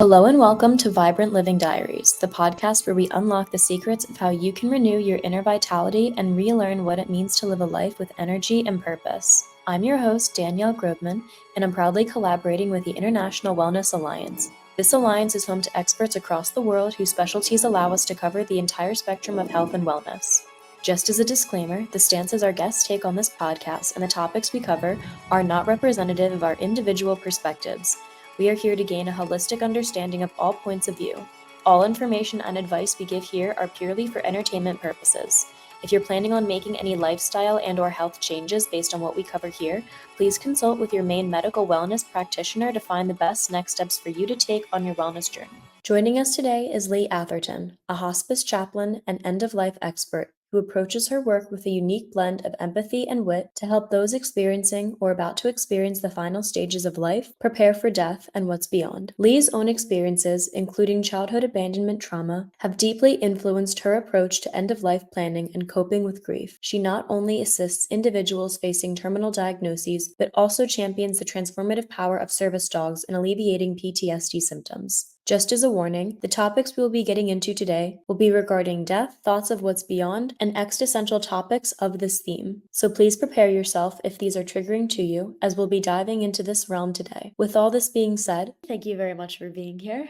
Hello and welcome to Vibrant Living Diaries, the podcast where we unlock the secrets of how you can renew your inner vitality and relearn what it means to live a life with energy and purpose. I'm your host, Danielle Grobman, and I'm proudly collaborating with the International Wellness Alliance. This alliance is home to experts across the world whose specialties allow us to cover the entire spectrum of health and wellness. Just as a disclaimer, the stances our guests take on this podcast and the topics we cover are not representative of our individual perspectives. We are here to gain a holistic understanding of all points of view. All information and advice we give here are purely for entertainment purposes. If you're planning on making any lifestyle and/or health changes based on what we cover here, please consult with your main medical wellness practitioner to find the best next steps for you to take on your wellness journey. Joining us today is Lee Atherton, a hospice chaplain and end-of-life expert who approaches her work with a unique blend of empathy and wit to help those experiencing or about to experience the final stages of life prepare for death and what's beyond. Lee's own experiences, including childhood abandonment trauma, have deeply influenced her approach to end-of-life planning and coping with grief. She not only assists individuals facing terminal diagnoses, but also champions the transformative power of service dogs in alleviating PTSD symptoms. Just as a warning, the topics we will be getting into today will be regarding death, thoughts of what's beyond, and existential topics of this theme. So please prepare yourself if these are triggering to you, as we'll be diving into this realm today. With all this being said, thank you very much for being here.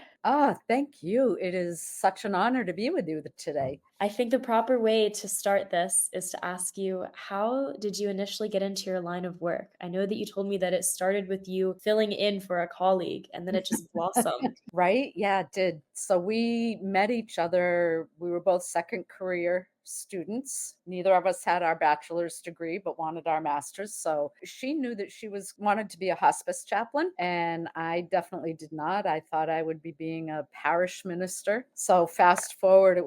Thank you. It is such an honor to be with you today. I think the proper way to start this is to ask you, how did you initially get into your line of work? I know that you told me that it started with you filling in for a colleague and then it just blossomed. Right? Yeah, it did. So we met each other. We were both second career students. Neither of us had our bachelor's degree, but wanted our master's. So she knew that she wanted to be a hospice chaplain, and I definitely did not. I thought I would be being a parish minister. So fast forward,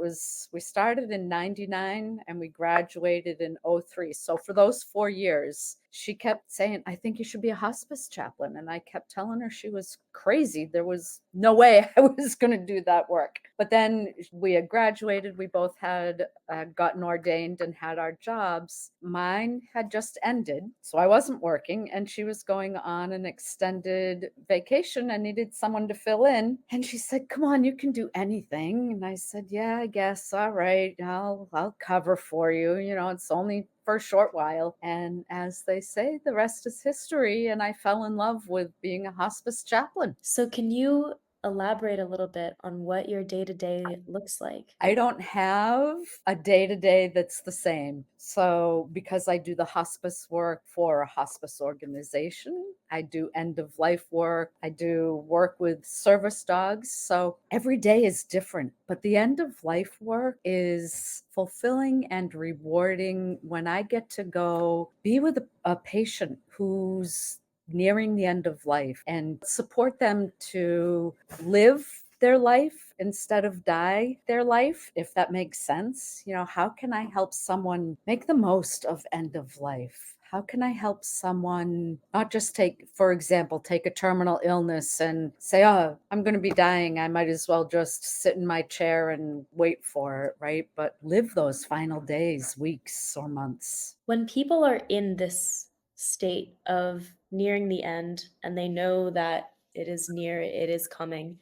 we started in 99 and we graduated in '03. So for those 4 years, she kept saying, I think you should be a hospice chaplain. And I kept telling her she was crazy. There was no way I was going to do that work. But then we had graduated. We both had gotten ordained and had our jobs. Mine had just ended. So I wasn't working, and she was going on an extended vacation and needed someone to fill in. And she said, come on, you can do anything. And I said, yeah, I guess. All right. I'll cover for you. It's only for a short while. And as they say, the rest is history. And I fell in love with being a hospice chaplain. So can you elaborate a little bit on what your day-to-day looks like? I don't have a day-to-day that's the same. So because I do the hospice work for a hospice organization, I do end-of-life work, I do work with service dogs. So every day is different, but the end-of-life work is fulfilling and rewarding when I get to go be with a patient who's nearing the end of life and support them to live their life instead of die their life, if that makes sense. How can I help someone make the most of end of life? How can I help someone not just for example, take a terminal illness and say, oh, I'm going to be dying. I might as well just sit in my chair and wait for it, right? But live those final days, weeks, or months. When people are in this state of nearing the end and they know that it is near, it is coming,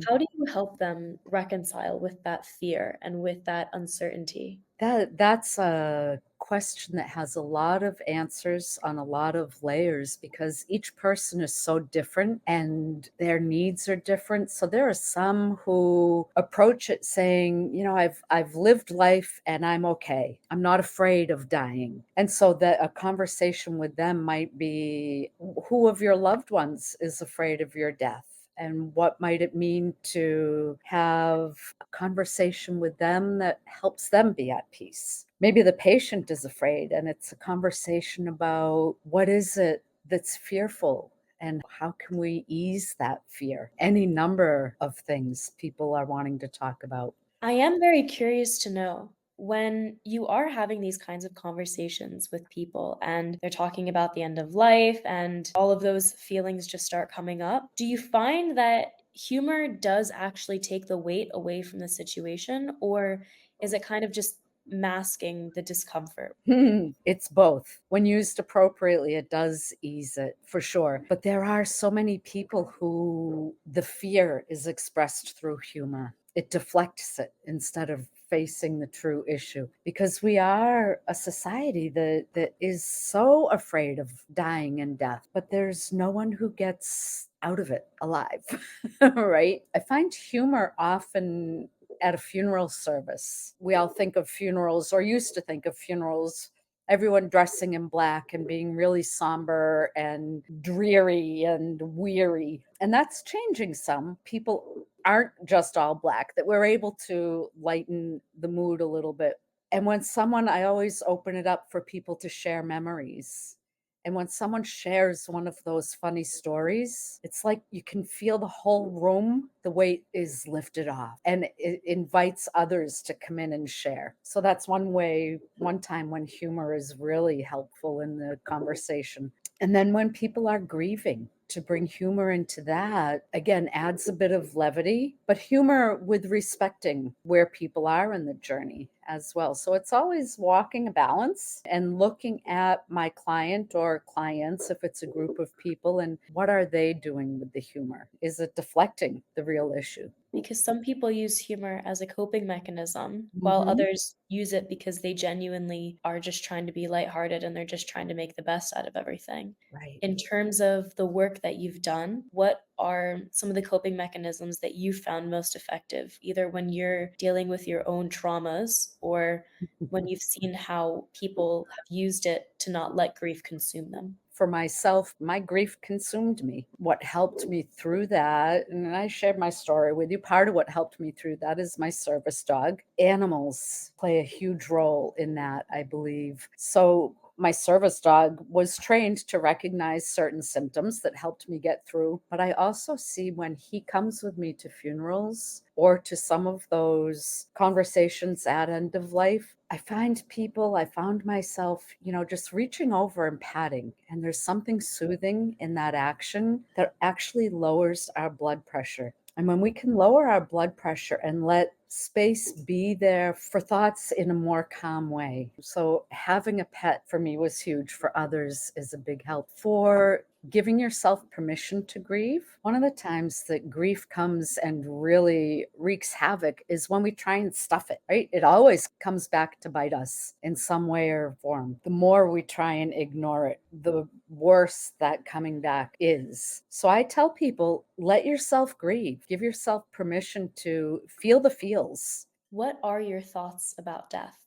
how do you help them reconcile with that fear and with that uncertainty? That's a question that has a lot of answers on a lot of layers because each person is so different and their needs are different. So there are some who approach it saying, I've lived life and I'm okay. I'm not afraid of dying. And so that a conversation with them might be, who of your loved ones is afraid of your death? And what might it mean to have a conversation with them that helps them be at peace? Maybe the patient is afraid, and it's a conversation about what is it that's fearful and how can we ease that fear? Any number of things people are wanting to talk about. I am very curious to know, when you are having these kinds of conversations with people and they're talking about the end of life and all of those feelings just start coming up, do you find that humor does actually take the weight away from the situation, or is it kind of just masking the discomfort? It's both. When used appropriately, it does ease it for sure. But there are so many people who the fear is expressed through humor. It deflects it instead of facing the true issue, because we are a society that is so afraid of dying and death, but there's no one who gets out of it alive. Right? I find humor often at a funeral service. We all think of funerals, or used to think of funerals, everyone dressing in black and being really somber and dreary and weary. And that's changing some. People aren't just all black, that we're able to lighten the mood a little bit. And when someone, I always open it up for people to share memories. And when someone shares one of those funny stories, it's like you can feel the whole room, the weight is lifted off, and it invites others to come in and share. So that's one way, one time when humor is really helpful in the conversation. And then when people are grieving, to bring humor into that, again, adds a bit of levity, but humor with respecting where people are in the journey as well. So it's always walking a balance and looking at my client or clients, if it's a group of people, and what are they doing with the humor? Is it deflecting the real issue? Because some people use humor as a coping mechanism, while Mhm. others use it because they genuinely are just trying to be lighthearted and they're just trying to make the best out of everything. Right. In terms of the work that you've done, what are some of the coping mechanisms that you found most effective, either when you're dealing with your own traumas or when you've seen how people have used it to not let grief consume them? For myself, my grief consumed me. What helped me through that, and I shared my story with you, part of what helped me through that is my service dog. Animals play a huge role in that, I believe. So my service dog was trained to recognize certain symptoms that helped me get through. But I also see when he comes with me to funerals or to some of those conversations at end of life, I found myself, just reaching over and patting. And there's something soothing in that action that actually lowers our blood pressure. And when we can lower our blood pressure and let space be there for thoughts in a more calm way. So having a pet for me was huge. For others is a big help. For giving yourself permission to grieve. One of the times that grief comes and really wreaks havoc is when we try and stuff it, right? It always comes back to bite us in some way or form. The more we try and ignore it, the worse that coming back is. So I tell people, let yourself grieve. Give yourself permission to feel the feels. What are your thoughts about death?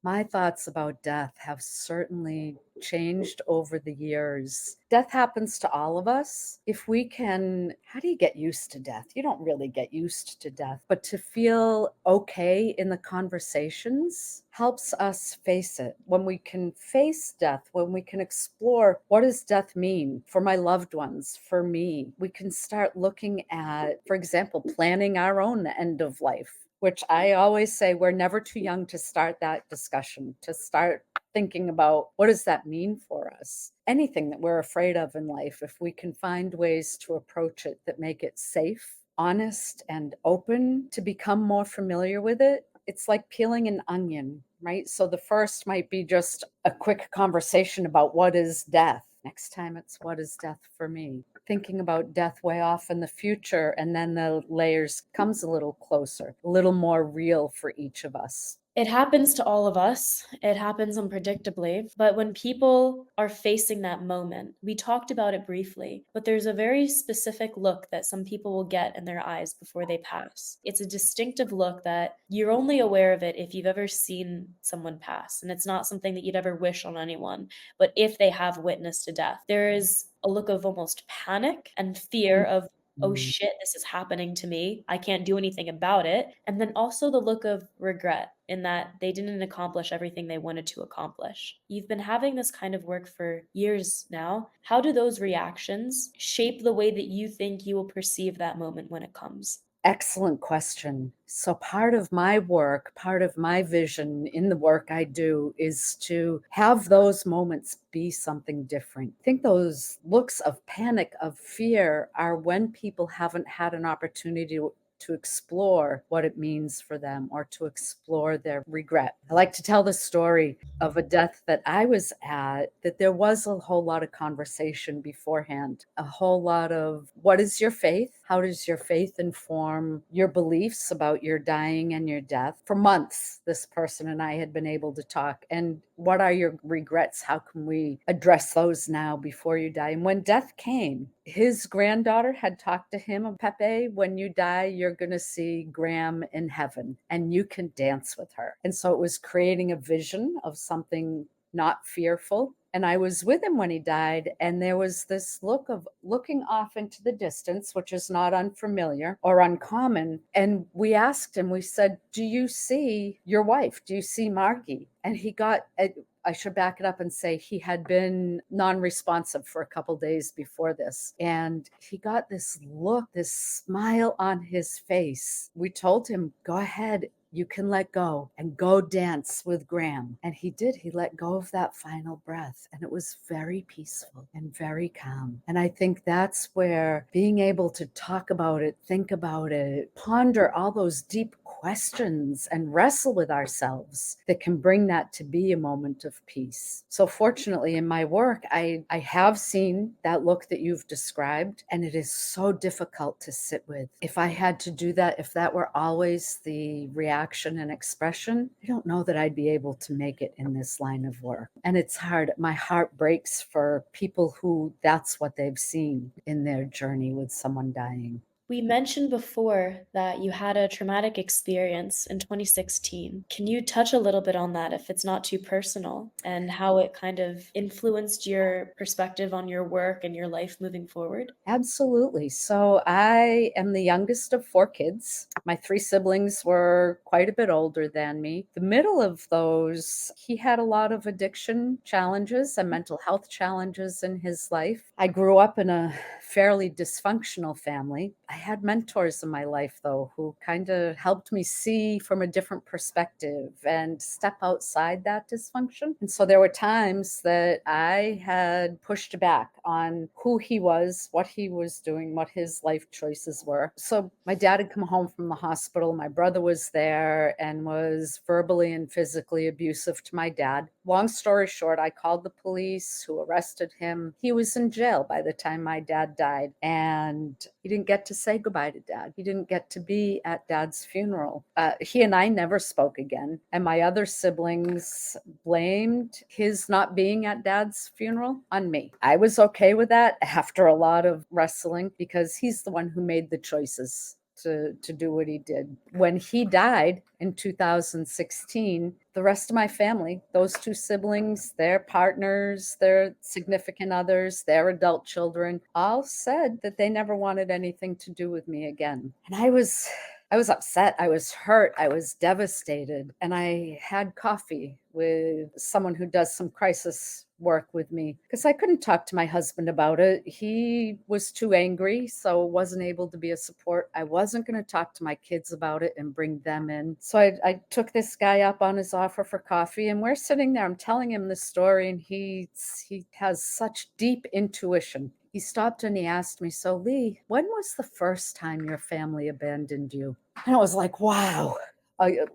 My thoughts about death have certainly changed over the years. Death happens to all of us. If we can, how do you get used to death? You don't really get used to death, but to feel okay in the conversations helps us face it. When we can face death, when we can explore what does death mean for my loved ones, for me, we can start looking at, for example, planning our own end of life, which I always say we're never too young to start that discussion, to start thinking about what does that mean for us? Anything that we're afraid of in life, if we can find ways to approach it that make it safe, honest, and open, to become more familiar with it, it's like peeling an onion, right? So the first might be just a quick conversation about what is death. Next time it's what is death for me? Thinking about death way off in the future, and then the layers comes a little closer, a little more real for each of us. It happens to all of us. It happens unpredictably. But when people are facing that moment, we talked about it briefly, but there's a very specific look that some people will get in their eyes before they pass. It's a distinctive look that you're only aware of it if you've ever seen someone pass. And it's not something that you'd ever wish on anyone. But if they have witnessed a death, there is a look of almost panic and fear of, oh Mhm. shit, this is happening to me. I can't do anything about it. And then also the look of regret in that they didn't accomplish everything they wanted to accomplish. You've been having this kind of work for years now. How do those reactions shape the way that you think you will perceive that moment when it comes? Excellent question. So, part of my work, part of my vision in the work I do is to have those moments be something different. I think those looks of panic, of fear, are when people haven't had an opportunity to explore what it means for them or to explore their regret. I like to tell the story of a death that I was at, that there was a whole lot of conversation beforehand, a whole lot of what is your faith? How does your faith inform your beliefs about your dying and your death? For months, this person and I had been able to talk. And what are your regrets? How can we address those now before you die? And when death came, his granddaughter had talked to him, Pepe, when you die, you're going to see Graham in heaven and you can dance with her. And so it was creating a vision of something not fearful. And I was with him when he died, and there was this look of looking off into the distance, which is not unfamiliar or uncommon. And we asked him, we said, do you see your wife? Do you see Margie? And he got, I should back it up and say he had been non-responsive for a couple days before this. And he got this look, this smile on his face. We told him, go ahead. You can let go and go dance with Graham. And he did. He let go of that final breath. And it was very peaceful and very calm. And I think that's where being able to talk about it, think about it, ponder all those deep questions and wrestle with ourselves that can bring that to be a moment of peace. So fortunately in my work, I have seen that look that you've described, and it is so difficult to sit with. If I had to do that, if that were always the reaction and expression, I don't know that I'd be able to make it in this line of work. And it's hard. My heart breaks for people who that's what they've seen in their journey with someone dying. We mentioned before that you had a traumatic experience in 2016. Can you touch a little bit on that, if it's not too personal, and how it kind of influenced your perspective on your work and your life moving forward? Absolutely. So I am the youngest of 4 kids. My 3 siblings were quite a bit older than me. The middle of those, he had a lot of addiction challenges and mental health challenges in his life. I grew up in a fairly dysfunctional family. I had mentors in my life, though, who kind of helped me see from a different perspective and step outside that dysfunction. And so there were times that I had pushed back on who he was, what he was doing, what his life choices were. So my dad had come home from the hospital. My brother was there and was verbally and physically abusive to my dad. Long story short, I called the police, who arrested him. He was in jail by the time my dad died, and he didn't get to say goodbye to Dad. He didn't get to be at Dad's funeral. He and I never spoke again, and my other siblings blamed his not being at Dad's funeral on me. I was okay with that after a lot of wrestling, because he's the one who made the choices to do what he did. When he died in 2016, the rest of my family, those 2 siblings, their partners, their significant others, their adult children, all said that they never wanted anything to do with me again. And I was upset. I was hurt. I was devastated. And I had coffee with someone who does some crisis work with me, because I couldn't talk to my husband about it. He was too angry, so wasn't able to be a support. I wasn't going to talk to my kids about it and bring them in. So I took this guy up on his offer for coffee, and we're sitting there. I'm telling him the story, and he has such deep intuition. He stopped and he asked me, so Lee, when was the first time your family abandoned you? And I was like, wow.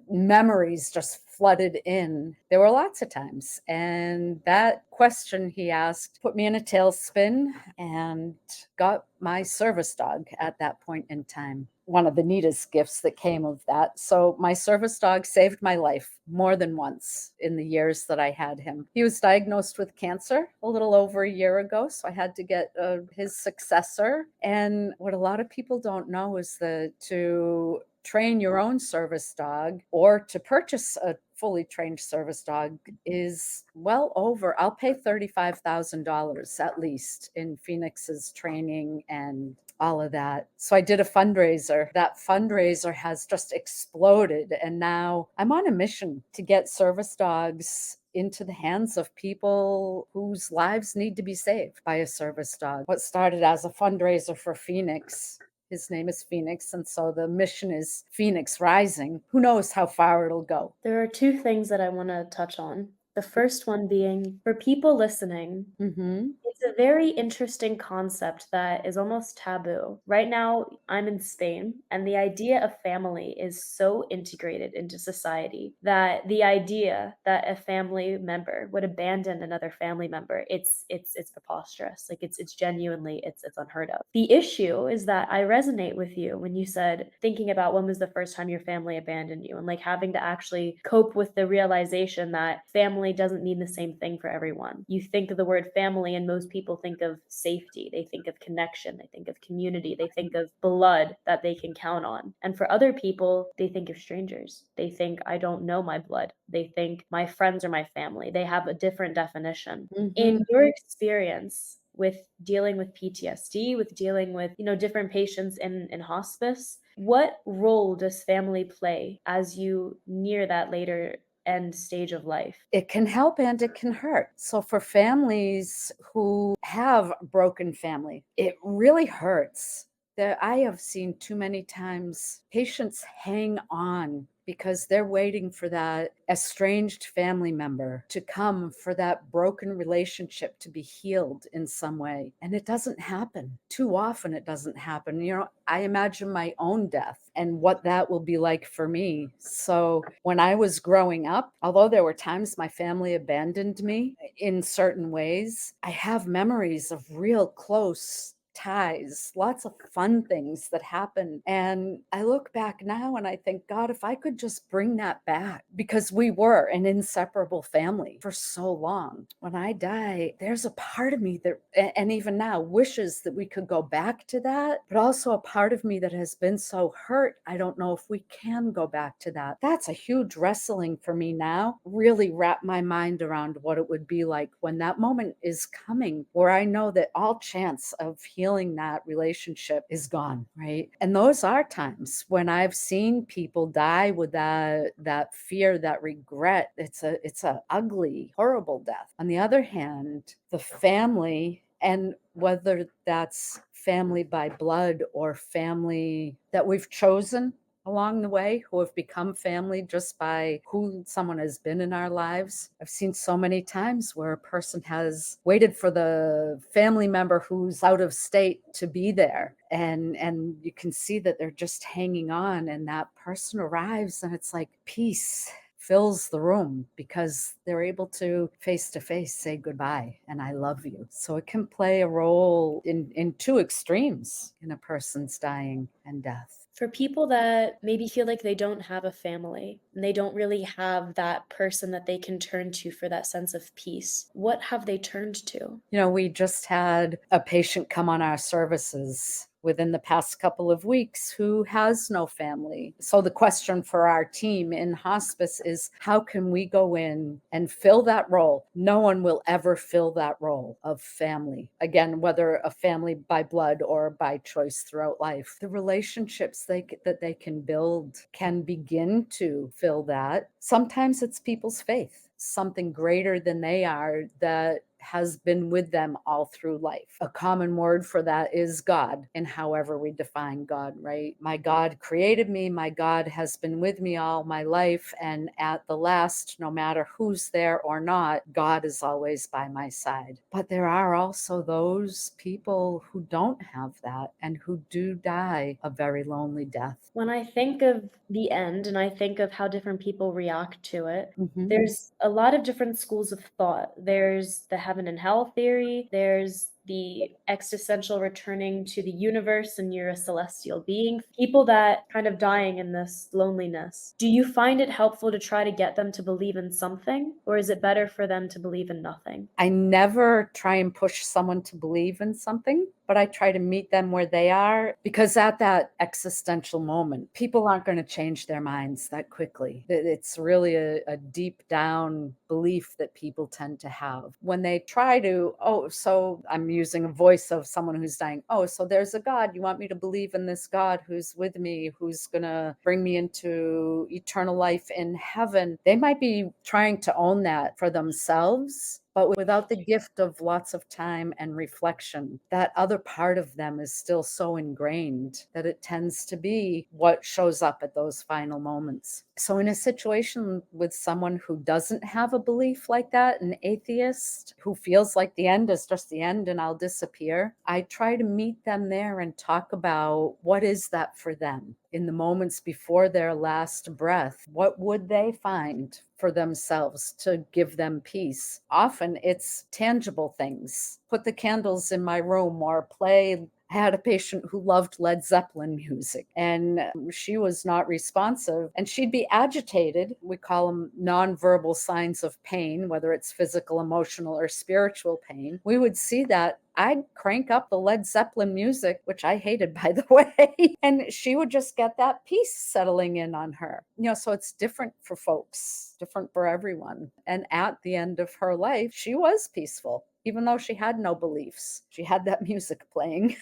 Memories just flooded in. There were lots of times. And that question he asked put me in a tailspin and got my service dog at that point in time. One of the neatest gifts that came of that. So my service dog saved my life more than once in the years that I had him. He was diagnosed with cancer a little over a year ago, so I had to get his successor. And what a lot of people don't know is that to train your own service dog or to purchase a fully trained service dog is well over, I'll pay $35,000 at least in Phoenix's training and all of that. So I did a fundraiser. That fundraiser has just exploded. And now I'm on a mission to get service dogs into the hands of people whose lives need to be saved by a service dog. What started as a fundraiser for Phoenix, his name is Phoenix, and so the mission is Phoenix Rising. Who knows how far it'll go? There are 2 things that I want to touch on. The first one being, for people listening, Mm-hmm. it's a very interesting concept that is almost taboo. Right now, I'm in Spain, and the idea of family is so integrated into society that the idea that a family member would abandon another family member, it's preposterous. Like it's genuinely it's unheard of. The issue is that I resonate with you when you said thinking about when was the first time your family abandoned you and like having to actually cope with the realization that family doesn't mean the same thing for everyone. You think of the word family and most people think of safety, they think of connection, they think of community, they think of blood that they can count on. And for other people, they think of strangers. They think, I don't know my blood. They think my friends are my family. They have a different definition. Mhm. In your experience with dealing with PTSD, with dealing with, different patients in hospice, what role does family play as you near that later end stage of life? It can help and it can hurt. So for families who have a broken family, it really hurts. That I have seen too many times patients hang on because they're waiting for that estranged family member to come, for that broken relationship to be healed in some way. And it doesn't happen. Too often it doesn't happen. I imagine my own death and what that will be like for me. So when I was growing up, although there were times my family abandoned me in certain ways, I have memories of real close ties, lots of fun things that happen. And I look back now and I think, God, if I could just bring that back, because we were an inseparable family for so long. When I die, there's a part of me that, and even now, wishes that we could go back to that, but also a part of me that has been so hurt. I don't know if we can go back to that. That's a huge wrestling for me now. Really wrap my mind around what it would be like when that moment is coming, where I know that all chance of healing that relationship is gone, right? And those are times when I've seen people die with that fear, that regret. It's a ugly, horrible death. On the other hand, the family, and whether that's family by blood or family that we've chosen along the way, who have become family just by who someone has been in our lives. I've seen so many times where a person has waited for the family member who's out of state to be there. And you can see that they're just hanging on, and that person arrives and it's like peace fills the room because they're able to face say goodbye and I love you. So it can play a role in two extremes in a person's dying and death. For people that maybe feel like they don't have a family and they don't really have that person that they can turn to for that sense of peace, what have they turned to? We just had a patient come on our services within the past couple of weeks who has no family. So the question for our team in hospice is, how can we go in and fill that role? No one will ever fill that role of family. Again, whether a family by blood or by choice throughout life, the relationships that they can build can begin to fill that. Sometimes it's people's faith, something greater than they are that has been with them all through life. A common word for that is God, and however we define God, right? My God created me. My God has been with me all my life. And at the last, no matter who's there or not, God is always by my side. But there are also those people who don't have that and who do die a very lonely death. When I think of the end and I think of how different people react to it, Mhm. there's a lot of different schools of thought. There's the heaven and hell theory, there's the existential returning to the universe and you're a celestial being. People that kind of dying in this loneliness. Do you find it helpful to try to get them to believe in something, or is it better for them to believe in nothing? I never try and push someone to believe in something, but I try to meet them where they are, because at that existential moment, people aren't going to change their minds that quickly. It's really a deep down belief that people tend to have. When they try to, oh, so I'm using a voice of someone who's dying. Oh, so there's a God. You want me to believe in this God who's with me, who's going to bring me into eternal life in heaven. They might be trying to own that for themselves, But without the gift of lots of time and reflection, that other part of them is still so ingrained that it tends to be what shows up at those final moments. So, in a situation with someone who doesn't have a belief like that, an atheist who feels like the end is just the end and I'll disappear, I try to meet them there and talk about what is that for them in the moments before their last breath. What would they find for themselves to give them peace? Often it's tangible things. Put the candles in my room or play. I had a patient who loved Led Zeppelin music and she was not responsive and she'd be agitated. We call them nonverbal signs of pain, whether it's physical, emotional, or spiritual pain. We would see that. I'd crank up the Led Zeppelin music, which I hated, by the way, and she would just get that peace settling in on her. So it's different for folks, different for everyone. And at the end of her life, she was peaceful. Even though she had no beliefs, she had that music playing.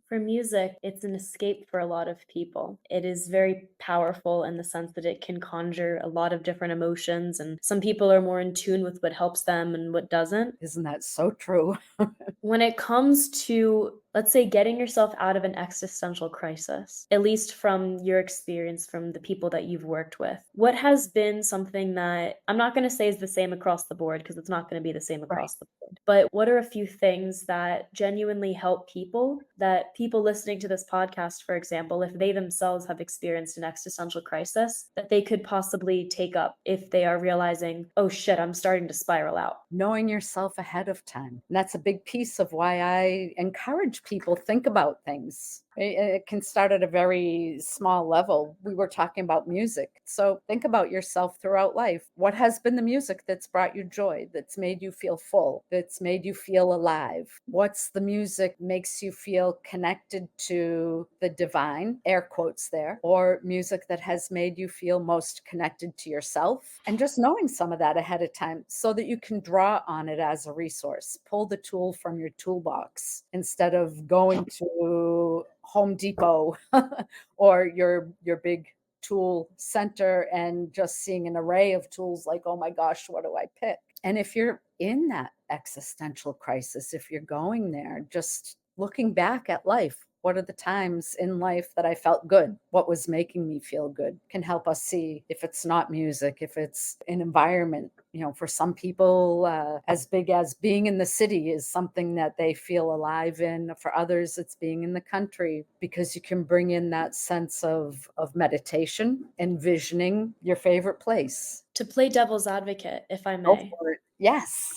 For music, it's an escape for a lot of people. It is very powerful in the sense that it can conjure a lot of different emotions, and some people are more in tune with what helps them and what doesn't. Isn't that so true? When it comes to, let's say, getting yourself out of an existential crisis, at least from your experience, from the people that you've worked with, what has been something that I'm not going to say is the same across the board because it's not going to be the same Right. across the board, but what are a few things that genuinely help people, that people listening to this podcast, for example, if they themselves have experienced an existential crisis, that they could possibly take up if they are realizing, oh shit, I'm starting to spiral out? Knowing yourself ahead of time. And that's a big piece of why I encourage people think about things. It can start at a very small level. We were talking about music. So think about yourself throughout life. What has been the music that's brought you joy, that's made you feel full, that's made you feel alive? What's the music makes you feel connected to the divine, air quotes there, or music that has made you feel most connected to yourself? And just knowing some of that ahead of time so that you can draw on it as a resource. Pull the tool from your toolbox instead of going to Home Depot or your big tool center and just seeing an array of tools like, oh my gosh, what do I pick? And if you're in that existential crisis, if you're going there, just looking back at life, what are the times in life that I felt good? What was making me feel good can help us see if it's not music, if it's an environment. For some people, as big as being in the city is something that they feel alive in. For others, it's being in the country, because you can bring in that sense of meditation, envisioning your favorite place. To play devil's advocate, if I Go may, for it. Yes.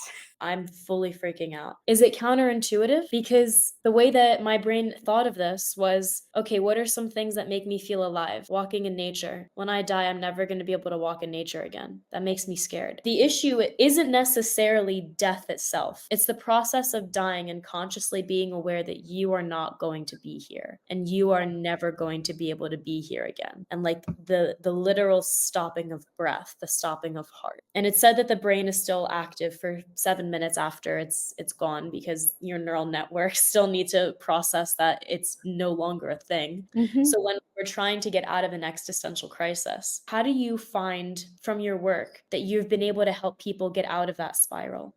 I'm fully freaking out. Is it counterintuitive? Because the way that my brain thought of this was, okay, what are some things that make me feel alive? Walking in nature. When I die, I'm never going to be able to walk in nature again. That makes me scared. The issue isn't necessarily death itself. It's the process of dying and consciously being aware that you are not going to be here and you are never going to be able to be here again. And like the literal stopping of breath, the stopping of heart. And it's said that the brain is still active for 7 minutes after it's gone, because your neural networks still need to process that it's no longer a thing. Mhm. So when we're trying to get out of an existential crisis, how do you find from your work that you've been able to help people get out of that spiral?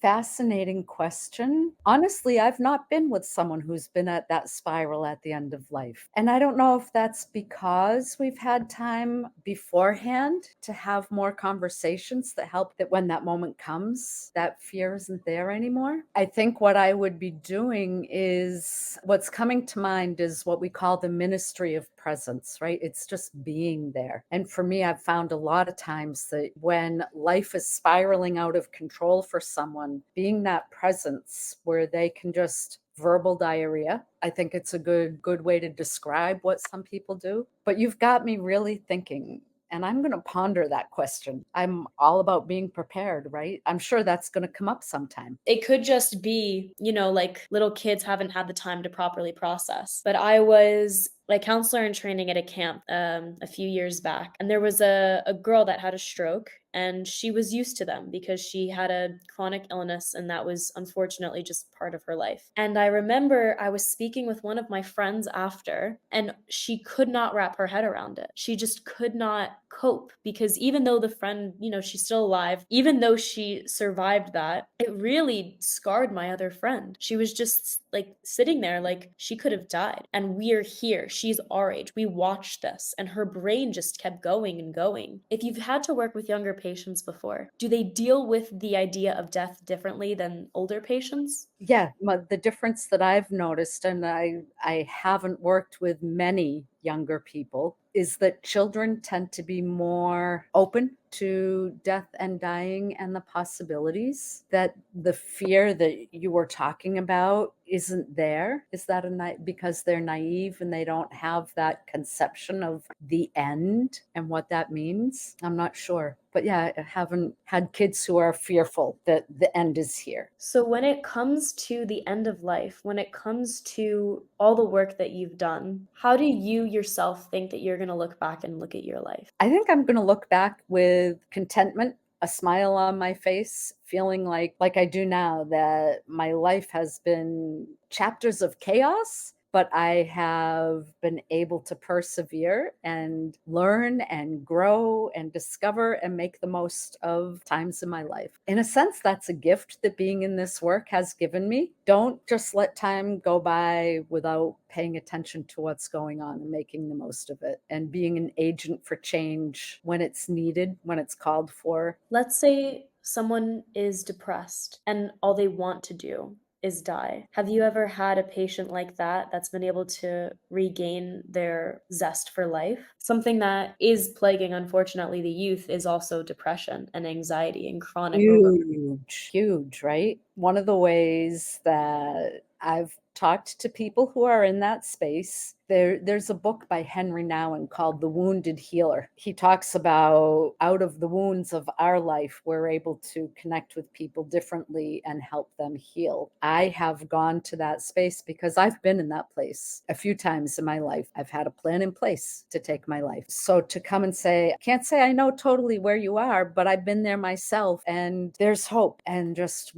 Fascinating question. Honestly, I've not been with someone who's been at that spiral at the end of life. And I don't know if that's because we've had time beforehand to have more conversations that help that when that moment comes, that fear isn't there anymore. I think what I would be doing is, what's coming to mind is what we call the ministry of presence, right? It's just being there. And for me, I've found a lot of times that when life is spiraling out of control for someone, being that presence where they can just verbal diarrhea. I think it's a good way to describe what some people do. But you've got me really thinking, and I'm going to ponder that question. I'm all about being prepared, right? I'm sure that's going to come up sometime. It could just be, like little kids haven't had the time to properly process. But I was like counselor in training at a camp a few years back, and there was a girl that had a stroke, and she was used to them because she had a chronic illness and that was unfortunately just part of her life. And I remember I was speaking with one of my friends after, and she could not wrap her head around it. She just could not cope because even though the friend, she's still alive, even though she survived that, it really scarred my other friend. She was just like sitting there like she could have died. And we're here. She's our age. We watched this and her brain just kept going and going. If you've had to work with younger patients before, do they deal with the idea of death differently than older patients? Yeah, the difference that I've noticed, and I haven't worked with many younger people, is that children tend to be more open to death and dying and the possibilities, that the fear that you were talking about isn't there. Is that because they're naive and they don't have that conception of the end and what that means? I'm not sure. But yeah, I haven't had kids who are fearful that the end is here. So, when it comes to the end of life, when it comes to all the work that you've done, how do you yourself think that you're going to look back and look at your life? I think I'm going to look back with contentment, a smile on my face, feeling like I do now, that my life has been chapters of chaos, but I have been able to persevere and learn and grow and discover and make the most of times in my life. In a sense, that's a gift that being in this work has given me. Don't just let time go by without paying attention to what's going on and making the most of it, and being an agent for change when it's needed, when it's called for. Let's say someone is depressed and all they want to do is die. Have you ever had a patient like that that's been able to regain their zest for life? Something that is plaguing, unfortunately, the youth is also depression and anxiety and chronic over. Huge, huge, right? One of the ways that I've talked to people who are in that space, there's a book by Henry Nouwen called The Wounded Healer. He talks about out of the wounds of our life, we're able to connect with people differently and help them heal. I have gone to that space because I've been in that place a few times in my life. I've had a plan in place to take my life. So to come and say, I can't say I know totally where you are, but I've been there myself and there's hope, and just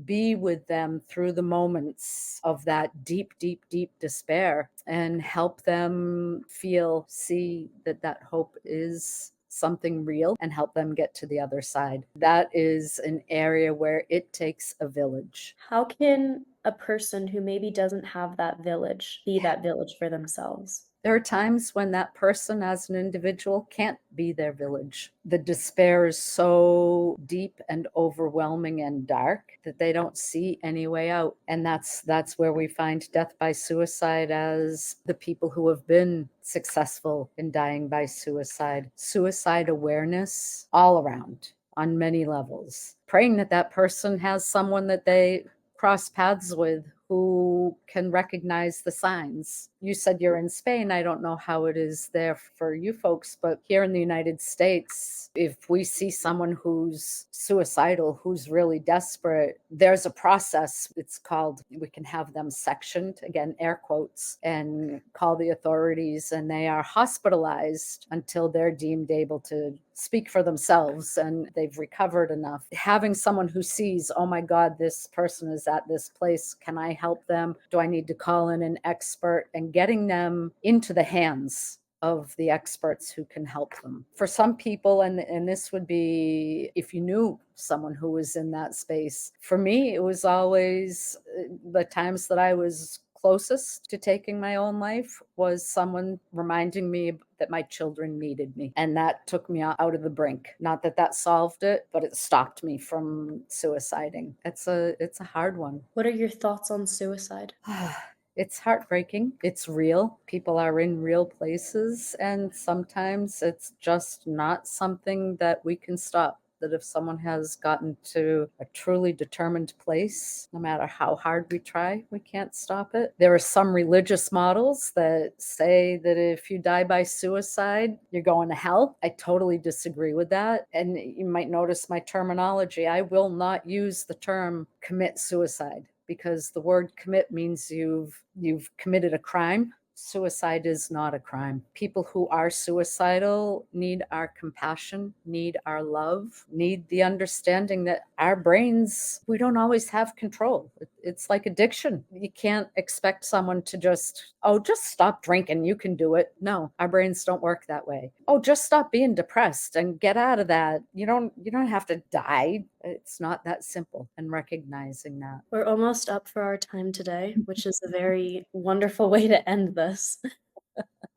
be with them through the moments of that deep, deep, deep despair and help them see that hope is something real and help them get to the other side. That is an area where it takes a village. How can a person who maybe doesn't have that village be that village for themselves? There are times when that person as an individual can't be their village. The despair is so deep and overwhelming and dark that they don't see any way out. And that's where we find death by suicide as the people who have been successful in dying by suicide. Suicide awareness all around on many levels. Praying that that person has someone that they cross paths with who can recognize the signs. You said you're in Spain. I don't know how it is there for you folks, but here in the United States, if we see someone who's suicidal, who's really desperate, there's a process. It's called, we can have them sectioned, again, air quotes, and call the authorities, and they are hospitalized until they're deemed able to speak for themselves and they've recovered enough. Having someone who sees, oh my God, this person is at this place. Can I help them? Do I need to call in an expert? And getting them into the hands of the experts who can help them. For some people, and this would be if you knew someone who was in that space. For me, it was always the times that I was closest to taking my own life was someone reminding me that my children needed me. And that took me out of the brink. Not that that solved it, but it stopped me from suiciding. It's a hard one. What are your thoughts on suicide? It's heartbreaking. It's real. People are in real places, and sometimes it's just not something that we can stop. That if someone has gotten to a truly determined place, no matter how hard we try, we can't stop it. There are some religious models that say that if you die by suicide, you're going to hell. I totally disagree with that. And you might notice my terminology. I will not use the term commit suicide, because the word commit means you've committed a crime. Suicide is not a crime. People who are suicidal need our compassion, need our love, need the understanding that our brains, we don't always have control. It's like addiction. You can't expect someone to just stop drinking. You can do it. No, our brains don't work that way. Oh, just stop being depressed and get out of that. You don't have to die. It's not that simple, and recognizing that. We're almost up for our time today, which is a very wonderful way to end this.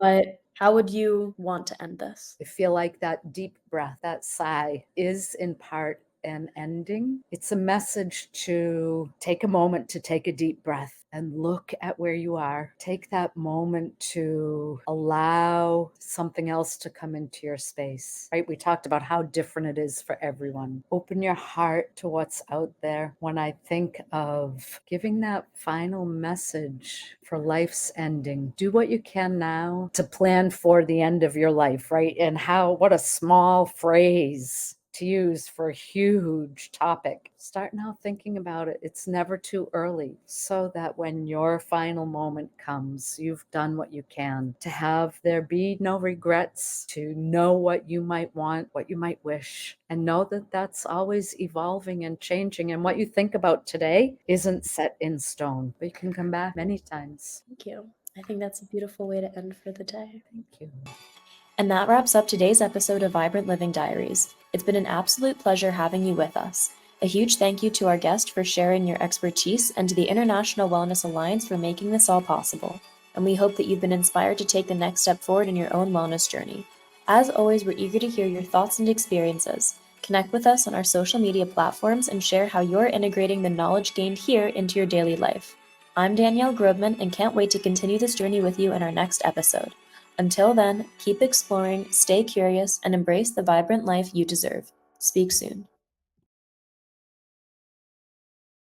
But how would you want to end this? I feel like that deep breath, that sigh, is in part an ending. It's a message to take a moment to take a deep breath and look at where you are. Take that moment to allow something else to come into your space, right? We talked about how different it is for everyone. Open your heart to what's out there. When I think of giving that final message for life's ending, do what you can now to plan for the end of your life, right? And what a small phrase to use for a huge topic. Start now thinking about it. It's never too early, so that when your final moment comes, you've done what you can to have there be no regrets, to know what you might want, what you might wish, and know that that's always evolving and changing. And what you think about today isn't set in stone, but you can come back many times. Thank you. I think that's a beautiful way to end for the day. Thank you. And that wraps up today's episode of Vibrant Living Diaries. It's been an absolute pleasure having you with us. A huge thank you to our guest for sharing your expertise and to the International Wellness Alliance for making this all possible. And we hope that you've been inspired to take the next step forward in your own wellness journey. As always, we're eager to hear your thoughts and experiences. Connect with us on our social media platforms and share how you're integrating the knowledge gained here into your daily life. I'm Danielle Grobman and can't wait to continue this journey with you in our next episode. Until then, keep exploring, stay curious, and embrace the vibrant life you deserve. Speak soon.